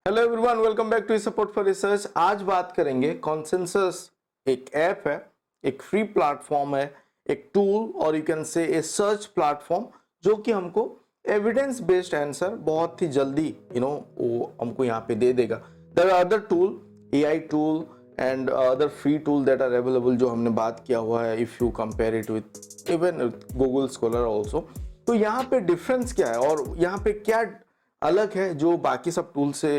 Hello everyone, welcome back to support for research. आज बात करेंगे कॉन्सेंसस। एक ऐप है, एक फ्री प्लेटफॉर्म है, एक टूल और you can say A search platform जो कि हमको एविडेंस बेस्ड आंसर बहुत ही जल्दी वो हमको यहाँ पे दे देगा। There are other tool, AI tool and other free tool that are available जो हमने बात किया हुआ है if you compare it with even Google Scholar also. तो यहाँ पे डिफरेंस क्या है और यहाँ पे क्या अलग है जो बाकी सब टूल से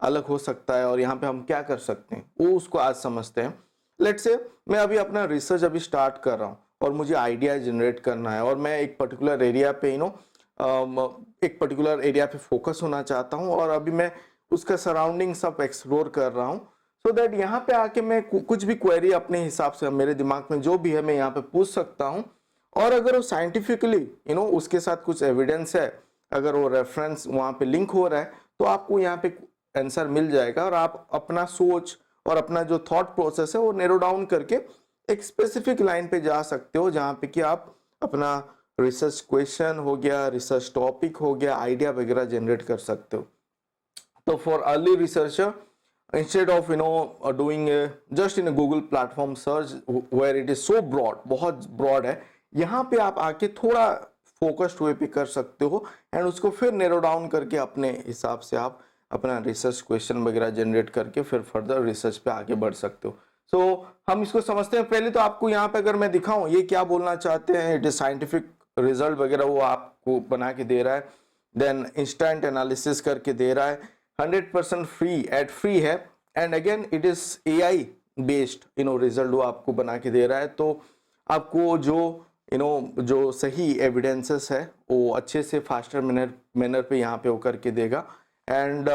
अलग हो सकता है और यहाँ पे हम क्या कर सकते हैं वो उसको आज समझते हैं। लेट्स से मैं अभी अपना रिसर्च अभी स्टार्ट कर रहा हूँ और मुझे आइडिया जनरेट करना है और मैं एक पर्टिकुलर एरिया पे एक पर्टिकुलर एरिया पे फोकस होना चाहता हूँ और अभी मैं उसका सराउंडिंग सब एक्सप्लोर कर रहा हूँ सो दैट यहाँ पे आके मैं कुछ भी क्वेरी अपने हिसाब से मेरे दिमाग में जो भी है मैं यहाँ पे पूछ सकता हूँ और अगर वो साइंटिफिकली उसके साथ कुछ एविडेंस है, अगर वो रेफरेंस वहाँ पे लिंक हो रहा है तो आपको यहाँ पे आंसर मिल जाएगा और आप अपना सोच और अपना जो थॉट प्रोसेस है वो नैरो डाउन करके एक स्पेसिफिक लाइन पे जा सकते हो जहाँ पे कि आप अपना रिसर्च क्वेश्चन हो गया, रिसर्च टॉपिक हो गया, आइडिया वगैरह जनरेट कर सकते हो। तो for early researcher instead of doing just in a Google platform search where it is so broad, बहुत broad है, यहाँ पे आप आके थोड़ा फोकस्ड वे पे कर सकते हो एंड उसको फिर नैरो डाउन करके अपने हिसाब से आप अपना रिसर्च क्वेश्चन वगैरह जनरेट करके फिर फर्दर रिसर्च पे आगे बढ़ सकते हो। सो हम इसको समझते हैं। पहले तो आपको यहाँ पे अगर मैं दिखाऊं ये क्या बोलना चाहते हैं, इट इज साइंटिफिक रिजल्ट वगैरह वो आपको बना के दे रहा है, देन इंस्टेंट एनालिसिस करके दे रहा है, 100% फ्री, एड फ्री है and again it is AI based result वो आपको बना के दे रहा है। तो आपको जो सही एविडेंसेस है वो अच्छे से फास्टर मैनर पे यहाँ पे वो करके देगा and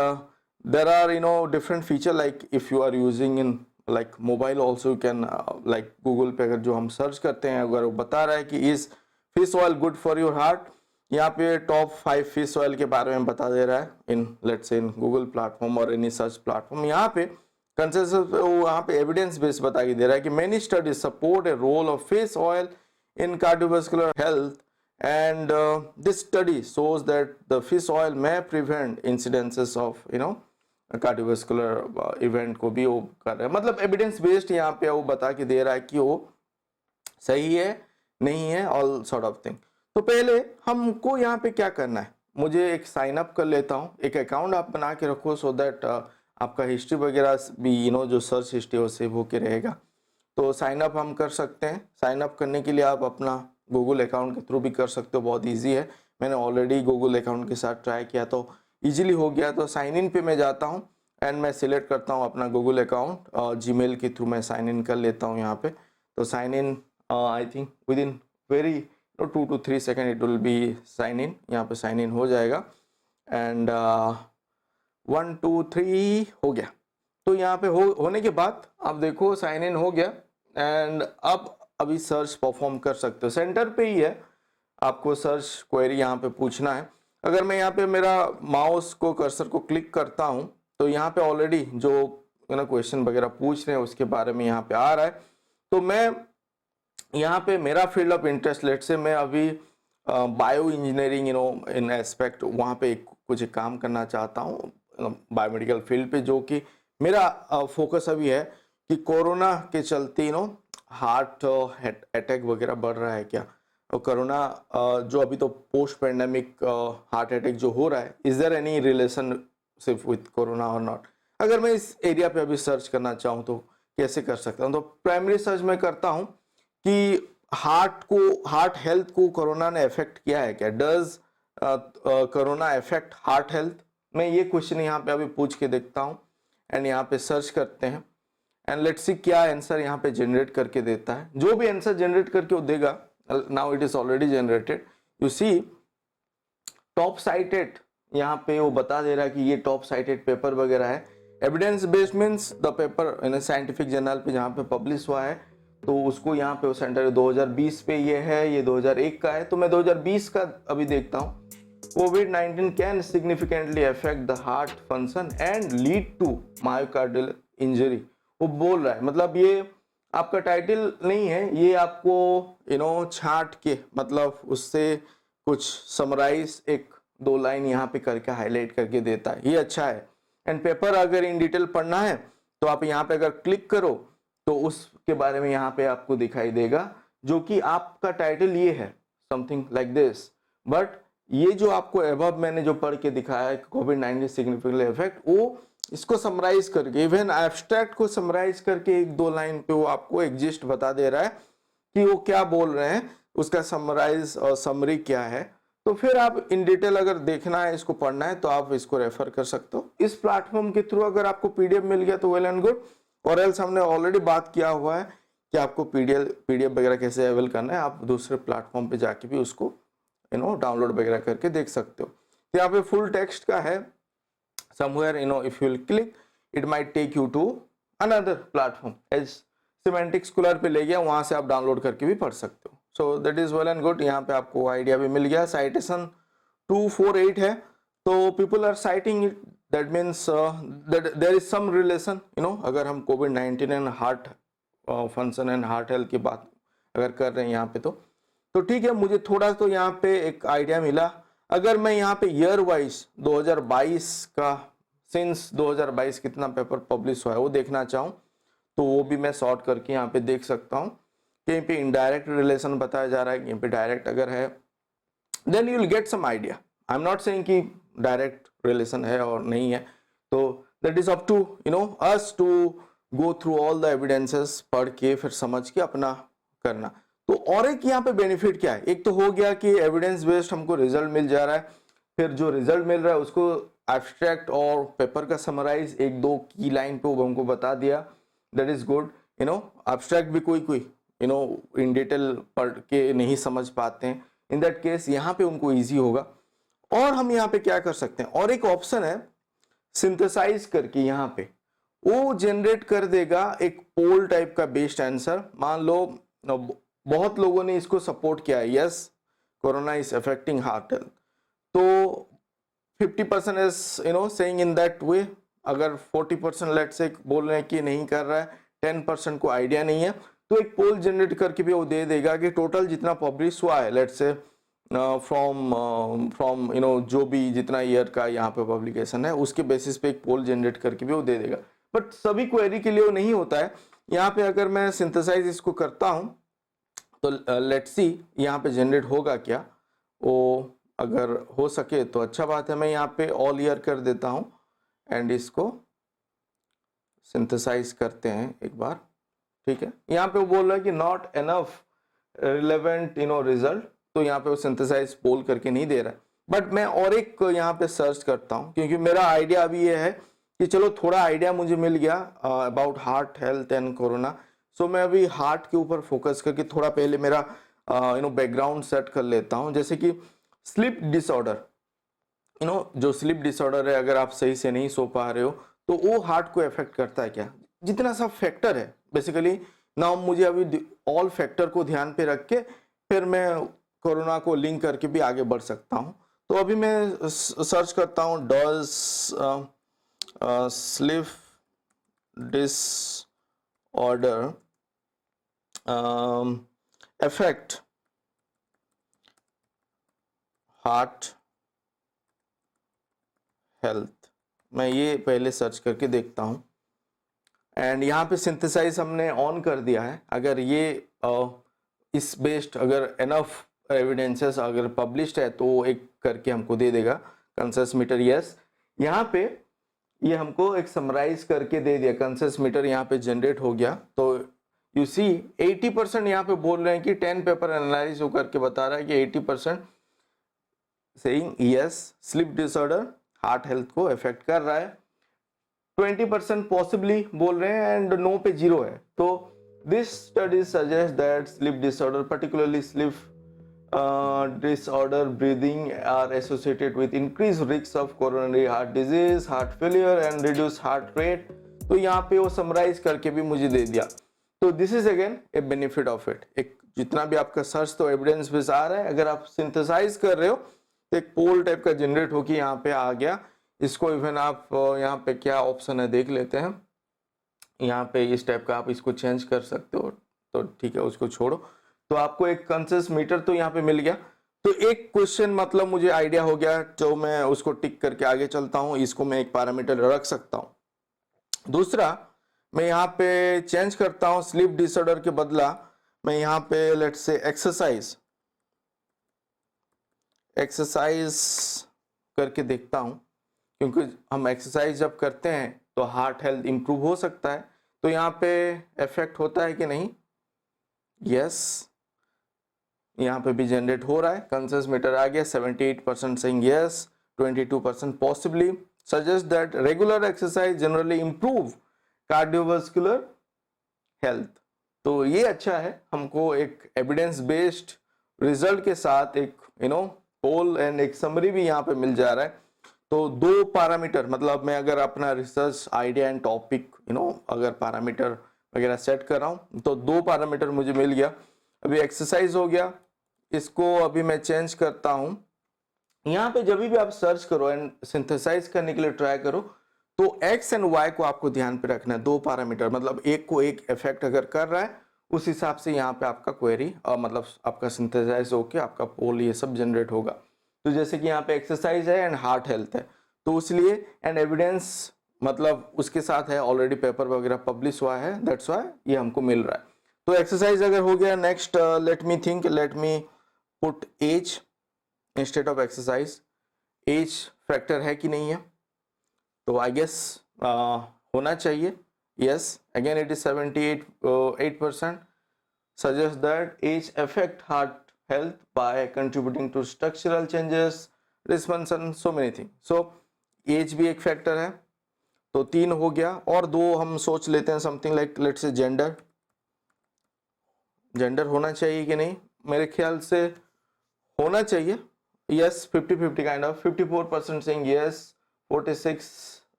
there are different feature like if you are using in like mobile also you can like Google पे अगर जो हम सर्च करते हैं अगर वो बता रहा है कि is fish oil good for your heart, यहाँ पे टॉप 5 फिश ऑयल के बारे में बता दे रहा है in let's say in Google platform और एनी सर्च प्लेटफॉर्म। यहाँ पे कंसेंसस वो यहाँ पे एविडेंस बेस्ड बता के दे रहा है कि many studies support a role of fish oil in cardiovascular health and this study shows that the fish oil may prevent incidences of cardiovascular event को भी वो कर रहा है। मतलब एविडेंस बेस्ड यहाँ पे वो बता के दे रहा है कि वो सही है नहीं है, ऑल सॉर्ट ऑफ थिंग। तो पहले हमको यहाँ पे क्या करना है, मुझे एक साइन अप कर लेता हूँ, एक अकाउंट आप बना के रखो सो दैट आपका हिस्ट्री वगैरह भी जो सर्च हिस्ट्री वो सेव होके रहेगा। तो साइन अप हम कर सकते हैं। साइन अप करने के लिए आप अपना गूगल अकाउंट के थ्रू भी कर सकते हो, बहुत इजी है। मैंने ऑलरेडी गूगल अकाउंट के साथ ट्राई किया तो इजीली हो गया। तो साइन इन पे मैं जाता हूँ एंड मैं सिलेक्ट करता हूँ अपना गूगल अकाउंट और जीमेल के थ्रू मैं साइन इन कर लेता हूँ यहाँ पे। तो sign in I think within very 2 to 3 second it will be sign in. यहाँ पे साइन इन हो जाएगा एंड 1 2 3 हो गया। तो यहाँ पे होने के बाद आप देखो साइन इन हो गया एंड अब अभी सर्च परफॉर्म कर सकते हो। सेंटर पे ही है, आपको सर्च क्वेरी यहाँ पे पूछना है। अगर मैं यहाँ पे मेरा माउस को कर्सर को क्लिक करता हूँ तो यहाँ पे ऑलरेडी जो क्वेश्चन वगैरह पूछ रहे हैं उसके बारे में यहाँ पे आ रहा है। तो मैं यहाँ पे मेरा फील्ड ऑफ इंटरेस्ट लेट से मैं अभी बायो इंजीनियरिंग इन एस्पेक्ट वहाँ पे कुछ काम करना चाहता हूँ बायोमेडिकल फील्ड पे, जो कि मेरा फोकस अभी है कि कोरोना के चलते हार्ट अटैक वगैरह बढ़ रहा है क्या, और कोरोना जो अभी तो पोस्ट पैंडेमिक हार्ट अटैक जो हो रहा है, is there any relationship with corona और नॉट। अगर मैं इस एरिया पे अभी सर्च करना चाहूँ तो कैसे कर सकता हूँ। तो प्राइमरी सर्च में करता हूँ कि हार्ट हेल्थ को कोरोना ने अफेक्ट किया है क्या, does corona affect heart health. मैं ये क्वेश्चन यहाँ पे अभी पूछ के देखता हूँ एंड यहाँ पे सर्च करते हैं एंड लेट्स सी क्या आंसर यहाँ पे जनरेट करके देता है। जो भी आंसर जनरेट करके वो देगा, now it is already generated, you see top cited, यहाँ पे वो बता दे रहा है कि ये टॉप साइटेड पेपर वगैरह है। Evidence based means the paper in scientific journal पे जहाँ पे पब्लिश हुआ है तो उसको यहाँ पे वो सेंटर 2020 पे ये है, ये 2001 का है। तो मैं 2020 का अभी देखता हूँ। COVID-19 can significantly affect the heart function and lead to myocardial injury। वो बोल रहा है, मतलब ये आपका टाइटल नहीं है, ये आपको छांट के मतलब उससे कुछ समराइज एक 2 लाइन यहाँ पे करके हाईलाइट करके देता है। ये अच्छा है एंड पेपर अगर इन डिटेल पढ़ना है तो आप यहाँ पे अगर क्लिक करो तो उसके बारे में यहाँ पे आपको दिखाई देगा, जो कि आपका टाइटल ये है समथिंग लाइक दिस। बट ये जो आपको अबव मैंने जो पढ़ के दिखाया है कोविड-19 सिग्निफिकेंट इफेक्ट, वो इसको समराइज करके, इवन एब्स्ट्रैक्ट को समराइज करके एक दो लाइन पे वो आपको एग्जिस्ट बता दे रहा है कि वो क्या बोल रहे हैं, उसका समराइज और समरी क्या है। तो फिर आप इन डिटेल अगर देखना है, इसको पढ़ना है, तो आप इसको रेफर कर सकते हो। इस प्लेटफॉर्म के थ्रू अगर आपको पीडीएफ मिल गया तो वेल एंड गुड, और एल्स हमने ऑलरेडी बात किया हुआ है कि आपको पीडीएफ वगैरह कैसे अवेल करना है। आप दूसरे प्लेटफॉर्म पे जाके भी उसको डाउनलोड वगैरह करके देख सकते हो। तो यहाँ पे फुल टेक्स्ट का है, somewhere if you will click it might take you to another platform as semantic scholar पे ले गया, वहां से आप डाउनलोड करके भी पढ़ सकते हो। so that is well and good। यहाँ पे आपको आइडिया भी मिल गया। citation 248 है, तो people are citing it, that means that there is some relation, अगर हम कोविड-19 and heart function and heart health की बात अगर कर रहे हैं यहाँ पे, तो ठीक है, मुझे थोड़ा तो यहाँ पे एक आइडिया मिला। अगर मैं यहाँ पे ईयर वाइज 2022 का, सिंस 2022 कितना पेपर पब्लिश हुआ है वो देखना चाहूँ, तो वो भी मैं सॉर्ट करके यहाँ पे देख सकता हूँ। कहीं पे इनडायरेक्ट रिलेशन बताया जा रहा है, कहीं पे डायरेक्ट अगर है, then you will get some idea. I am not saying कि डायरेक्ट रिलेशन है और नहीं है, तो that is up to us to go through all the evidences, पढ़ के फिर समझ के अपना करना। तो और एक यहाँ पे बेनिफिट क्या है, एक तो हो गया कि एविडेंस बेस्ड हमको रिजल्ट मिल जा रहा है, फिर जो रिजल्ट मिल रहा है उसको एब्स्ट्रैक्ट और पेपर का समराइज एक दो की लाइन पे वो हमको बता दिया, दैट इज गुड। एब्स्ट्रैक्ट भी कोई इन डिटेल पढ़ के नहीं समझ पाते हैं, इन दैट केस यहाँ पे उनको ईजी होगा। और हम यहाँ पे क्या कर सकते हैं, और एक ऑप्शन है सिंथेसाइज करके, यहाँ पे वो जनरेट कर देगा एक पोल टाइप का बेस्ड आंसर। मान लो बहुत लोगों ने इसको सपोर्ट किया है, yes corona is affecting heart health, तो 50% is saying in that way. अगर 40% लेट से बोल रहे हैं कि नहीं कर रहा है, 10% को आइडिया नहीं है, तो एक पोल जनरेट करके भी वो दे देगा कि टोटल जितना पब्लिश हुआ है, लेट से फ्रॉम जो भी जितना ईयर का यहाँ पे पब्लिकेशन है, उसके बेसिस पे एक पोल जनरेट करके भी वो दे देगा। बट सभी क्वेरी के लिए वो नहीं होता है। यहाँ पे अगर मैं सिंथेसाइज इसको करता हूँ तो लेट्स सी यहाँ पे जनरेट होगा क्या, वो अगर हो सके तो अच्छा बात है। मैं यहाँ पे ऑल ईयर कर देता हूँ एंड इसको सिंथेसाइज करते हैं एक बार, ठीक है। यहाँ पे वो बोल रहा है कि नॉट एनफ रिलेवेंट रिजल्ट, तो यहाँ पे वो सिंथेसाइज पोल करके नहीं दे रहा है। बट मैं और एक यहाँ पे सर्च करता हूँ, क्योंकि मेरा आइडिया अभी ये है कि चलो थोड़ा आइडिया मुझे मिल गया about heart health and corona. So मैं अभी हार्ट के ऊपर फोकस करके थोड़ा पहले मेरा बैकग्राउंड सेट कर लेता हूँ। जैसे कि स्लीप डिसऑर्डर, जो स्लीप डिसऑर्डर है, अगर आप सही से नहीं सो पा रहे हो तो वो हार्ट को अफेक्ट करता है क्या, जितना सब फैक्टर है बेसिकली। नाउ मुझे अभी ऑल फैक्टर को ध्यान पे रख के फिर मैं कोरोना को लिंक करके भी आगे बढ़ सकता हूँ। तो अभी मैं सर्च करता हूँ does sleep disorder affect heart health. मैं ये पहले सर्च करके देखता हूँ एंड यहाँ पे सिंथेसाइज हमने ऑन कर दिया है। अगर ये इस बेस्ड अगर एनफ एविडेंसेस अगर पब्लिश्ड है तो एक करके हमको दे देगा कंसेंसस मीटर। यस, यहाँ पे ये हमको एक समराइज करके दे दिया, कंसेंसस मीटर यहाँ पे जनरेट हो गया। तो यू सी 80% यहाँ पे बोल रहे हैं कि 10 पेपर एनालाइज हो करके बता रहा है कि 80% saying yes sleep disorder heart health को अफेक्ट कर रहा है, 20% पॉसिबली बोल रहे हैं एंड नो पे 0 है। तो this study suggest that sleep disorder particularly sleep disorder breathing are associated with increased risks of coronary heart disease, heart failure and reduced heart rate। तो यहाँ पे वो समराइज करके भी मुझे दे दिया। तो this is again A benefit of it. एक जितना भी आपका सर्च तो एविडेंस बेस आ रहा है, अगर आप सिंथेसाइज कर रहे हो तो एक पोल टाइप का जनरेट होके यहाँ पे आ गया। इसको इवन आप यहाँ पे क्या ऑप्शन है देख लेते हैं, यहाँ पे इस टाइप का आप इसको चेंज कर सकते हो। तो ठीक है, उसको छोड़ो। तो आपको एक कंसेंसस मीटर तो यहाँ पे मिल गया। तो एक क्वेश्चन मतलब मुझे आइडिया हो गया, तो मैं उसको टिक करके आगे चलता हूं, इसको मैं एक पैरामीटर रख सकता हूं। दूसरा, मैं यहाँ पे चेंज करता हूं, स्लीप डिसऑर्डर के बदला मैं यहाँ पे लेट्स से एक्सरसाइज करके देखता हूं, क्योंकि हम एक्सरसाइज जब करते हैं तो हार्ट हेल्थ इंप्रूव हो सकता है। तो यहाँ पे इफेक्ट होता है कि नहीं? यस, यहाँ पे भी जनरेट हो रहा है, कंसेंसस मीटर आ गया, 78% saying yes, 22% possibly suggest that regular exercise generally improve cardiovascular health. तो ये अच्छा है, हमको एक एविडेंस बेस्ड रिजल्ट के साथ एक पोल एंड एक समरी भी यहाँ पे मिल जा रहा है। तो दो पैरामीटर, मतलब मैं अगर अपना रिसर्च आइडिया एंड टॉपिक अगर पैरामीटर वगैरह सेट कर रहा हूँ तो दो पैरामीटर मुझे मिल गया। अभी एक्सरसाइज हो गया, इसको अभी मैं चेंज करता हूँ। यहाँ पे जब भी आप सर्च करो एंड सिंथेसाइज करने के लिए ट्राई करो तो एक्स एंड वाई को आपको ध्यान पे रखना है, दो पैरामीटर, मतलब एक को एक इफेक्ट अगर कर रहा है उस हिसाब से यहाँ पे आपका क्वेरी मतलब आपका सिंथेसाइज होके आपका पोल ये सब जनरेट होगा। तो जैसे कि यहाँ पे एक्सरसाइज है एंड हार्ट हेल्थ है, तो इसलिए एंड एविडेंस मतलब उसके साथ है, ऑलरेडी पेपर वगैरह पब्लिश हुआ है, दैट्स व्हाई ये हमको मिल रहा है। तो एक्सरसाइज अगर हो गया, next let me put age instead of exercise. Age factor है कि नहीं है? तो आई गेस होना चाहिए, yes, again it is 78% suggests that age affect heart health by contributing to structural changes, response and so many things. So age भी एक factor है, तो 3 हो गया। और दो हम सोच लेते हैं, something like let's say gender होना चाहिए कि नहीं? मेरे ख्याल से होना चाहिए, yes, 50-50 kind of, 54% saying yes, 46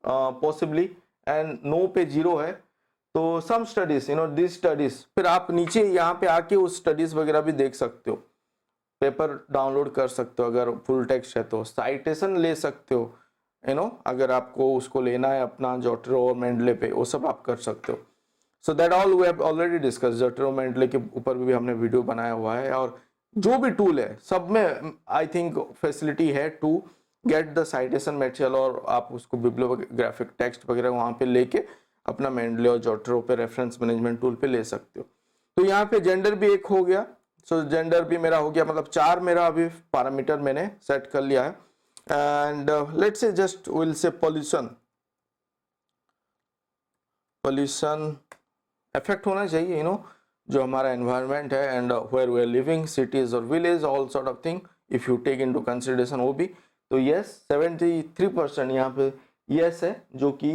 possibly and no पे 0 है। तो सम स्टडीज दिस स्टडीज, फिर आप नीचे यहाँ पे आके उस स्टडीज वगैरह भी देख सकते हो, पेपर डाउनलोड कर सकते हो, अगर फुल टेक्स्ट है तो साइटेशन ले सकते हो, अगर आपको उसको लेना है अपना जोटेरो और मेंडले पे, वो सब आप कर सकते हो। So that all we have already discuss, Zotero Mendeley के ऊपर भी हमने वीडियो बनाया हुआ है, और जो भी टूल है सब में आई थिंक फैसिलिटी है to get the citation material, और आप उसको बिब्लियोग्राफिक टेक्स्ट वगैरह वहाँ पे लेके अपना मेंडले और जोटेरो पे रेफरेंस मैनेजमेंट टूल पे ले सकते हो। तो यहाँ पे जेंडर भी एक हो गया, सो जेंडर भी मेरा हो गया, मतलब 4 मेरा अभी पैरामीटर मैंने सेट कर लिया है। And let's say just will say pollution effect होना चाहिए, जो हमारा एनवायरनमेंट है and where we are living, cities और village, all sort of thing if you take into consideration, वो भी। तो यस, 73% यहाँ पे यस है, जो कि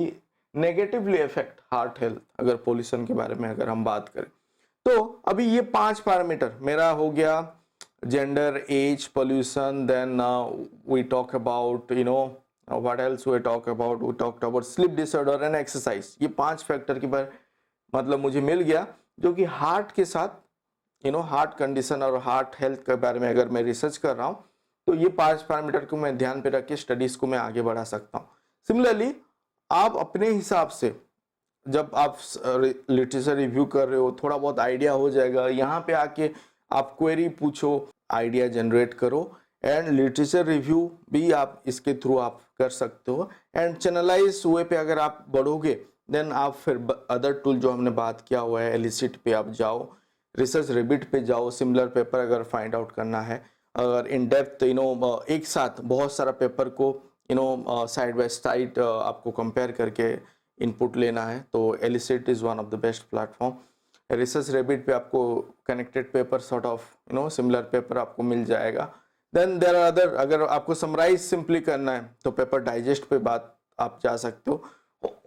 नेगेटिवली इफेक्ट हार्ट हेल्थ, अगर पोल्यूशन के बारे में अगर हम बात करें। तो अभी ये 5 पैरामीटर मेरा हो गया, gender, age, pollution, then we talk about what else we talk about sleep disorder and exercise. ये 5 फैक्टर के बारे मतलब मुझे मिल गया, जो कि हार्ट के साथ हार्ट कंडीशन और हार्ट हेल्थ के बारे में अगर मैं रिसर्च कर रहा हूँ तो ये 5 पैरामीटर को मैं ध्यान पे रख के स्टडीज को मैं आगे बढ़ा सकता हूँ। सिमिलरली आप अपने हिसाब से जब आप लिटरेचर रिव्यू कर रहे हो, थोड़ा बहुत आइडिया हो जाएगा, यहाँ पे आके आप क्वेरी पूछो, आइडिया जनरेट करो, एंड लिटरेचर रिव्यू भी आप इसके थ्रू आप कर सकते हो। एंड चैनलाइज वे पे अगर आप बढ़ोगे देन आप फिर अदर टूल जो हमने बात किया हुआ है, एलिसिट पे आप जाओ, रिसर्च रेबिट पे जाओ, सिमिलर पेपर अगर फाइंड आउट करना है, अगर इन डेप्थ एक साथ बहुत सारा पेपर को साइड बाय साइड आपको कंपेयर करके इनपुट लेना है, तो elicit is one of the best platform. Research rebate पे आपको connected paper sort of similar paper आपको मिल जाएगा। देन देयर आर अदर, अगर आपको समराइज सिंपली करना है तो पेपर डाइजेस्ट पे बात आप जा सकते हो।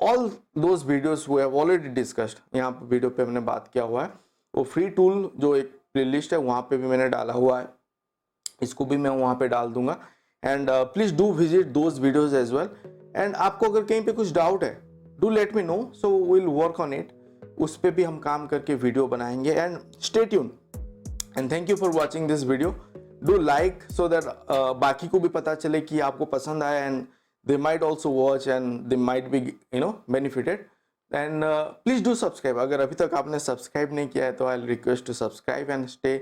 All those videos we have already discussed, यहाँ पे वीडियो पे हमने बात किया हुआ है। वो फ्री टूल जो एक प्लेलिस्ट है वहाँ पे भी मैंने डाला हुआ है, इसको भी मैं वहाँ पे डाल दूंगा। And please do visit those videos as well. And आपको अगर कहीं पे कुछ डाउट है, do let me know, so will work on it, उस पे भी हम काम करके वीडियो बनाएंगे। And stay tune and thank you for watching this video. Do like so that बाकी को भी पता चले कि आपको पसंद आया, and they might also watch and they might be benefited. And please do subscribe, अगर अभी तक आपने सब्सक्राइब नहीं किया है तो I'll request to subscribe and stay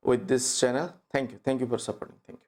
with this channel. Thank you for supporting. Thank you.